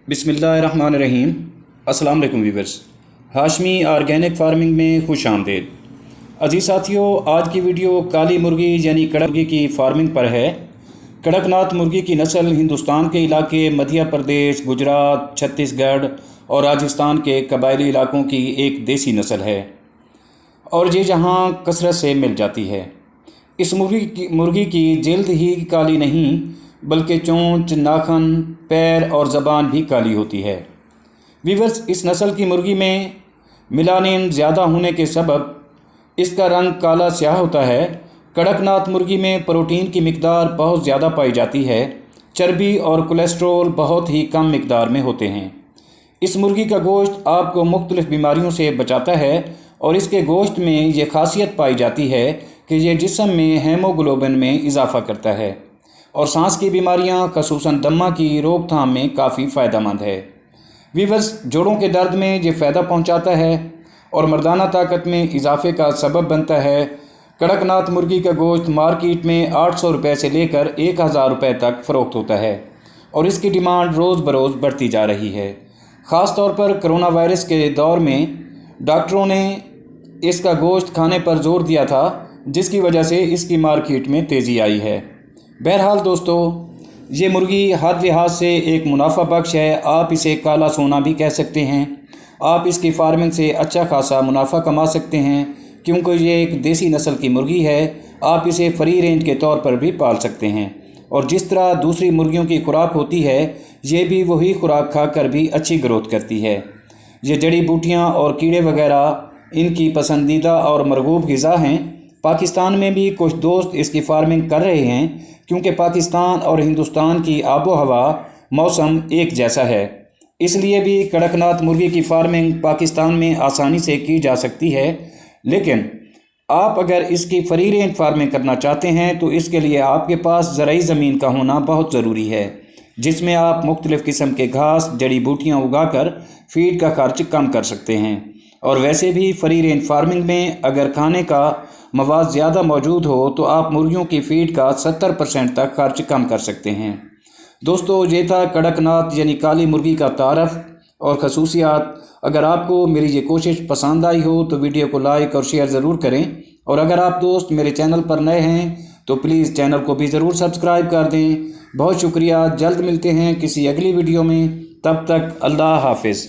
बिस्मिल्लाहिर्रहमानिर्रहीम। अस्सलाम वालेकुम व्यूअर्स, हाशमी ऑर्गेनिक फार्मिंग में खुश आमदीद। अजीज़ साथियों, आज की वीडियो काली मुर्गी यानी कड़क मुर्गी की फार्मिंग पर है। कड़कनाथ मुर्गी की नस्ल हिंदुस्तान के इलाके मध्य प्रदेश, गुजरात, छत्तीसगढ़ और राजस्थान के कबायली इलाकों की एक देसी नस्ल है और ये जहाँ कसरत से मिल जाती है। इस मुर्गी की जिल्द ही काली नहीं बल्कि चोंच, नाखन, पैर और ज़बान भी काली होती है। वीवर्स, इस नस्ल की मुर्गी में मिलानिन ज़्यादा होने के सबब इसका रंग काला स्याह होता है। कड़कनाथ मुर्गी में प्रोटीन की मिकदार बहुत ज़्यादा पाई जाती है। चर्बी और कोलेस्ट्रॉल बहुत ही कम मिकदार में होते हैं। इस मुर्गी का गोश्त आपको मुख्तलिफ़ बीमारियों से बचाता है और इसके गोश्त में ये खासियत पाई जाती है कि ये जिस्म में हेमोग्लोबिन में इजाफ़ा करता है और सांस की बीमारियां ख़ुसूसन दमा की रोकथाम में काफ़ी फ़ायदेमंद है। वीवर्स, जोड़ों के दर्द में ये फ़ायदा पहुंचाता है और मर्दाना ताकत में इजाफे का सबब बनता है। कड़कनाथ मुर्गी का गोश्त मार्केट में 800 रुपये से लेकर 1000 रुपये तक फ़रोख्त होता है और इसकी डिमांड रोज़ बरोज़ बढ़ती जा रही है। ख़ास तौर पर कोरोना वायरस के दौर में डॉक्टरों ने इसका गोश्त खाने पर ज़ोर दिया था, जिसकी वजह से इसकी मार्केट में तेज़ी आई है। बहरहाल दोस्तों, ये मुर्गी हर लिहाज से एक मुनाफा बख्श है। आप इसे काला सोना भी कह सकते हैं। आप इसकी फार्मिंग से अच्छा खासा मुनाफा कमा सकते हैं क्योंकि ये एक देसी नस्ल की मुर्गी है। आप इसे फ्री रेंज के तौर पर भी पाल सकते हैं और जिस तरह दूसरी मुर्गियों की खुराक होती है, ये भी वही खुराक खाकर भी अच्छी ग्रोथ करती है। ये जड़ी बूटियाँ और कीड़े वगैरह इनकी पसंदीदा और मरगूब ग़िज़ा हैं। पाकिस्तान में भी कुछ दोस्त इसकी फार्मिंग कर रहे हैं क्योंकि पाकिस्तान और हिंदुस्तान की आबो हवा, मौसम एक जैसा है। इसलिए भी कड़कनाथ मुर्गी की फार्मिंग पाकिस्तान में आसानी से की जा सकती है। लेकिन आप अगर इसकी फ्री रेंज फार्मिंग करना चाहते हैं तो इसके लिए आपके पास ज़राई ज़मीन का होना बहुत ज़रूरी है, जिसमें आप मुख्तलिफ़ किस्म के घास, जड़ी बूटियाँ उगाकर फीड का खर्च कम कर सकते हैं। और वैसे भी फ्री रेंज फार्मिंग में अगर खाने का मवाद ज़्यादा मौजूद हो तो आप मुर्गियों की फ़ीड का 70% तक खर्च कम कर सकते हैं। दोस्तों, ये था कड़कनाथ यानी काली मुर्गी का तारफ़ और खसूसियात। अगर आपको मेरी ये कोशिश पसंद आई हो तो वीडियो को लाइक और शेयर ज़रूर करें और अगर आप दोस्त मेरे चैनल पर नए हैं तो प्लीज़ चैनल को भी ज़रूर सब्सक्राइब कर दें। बहुत शुक्रिया। जल्द मिलते हैं किसी अगली वीडियो में। तब तक अल्लाह हाफिज़।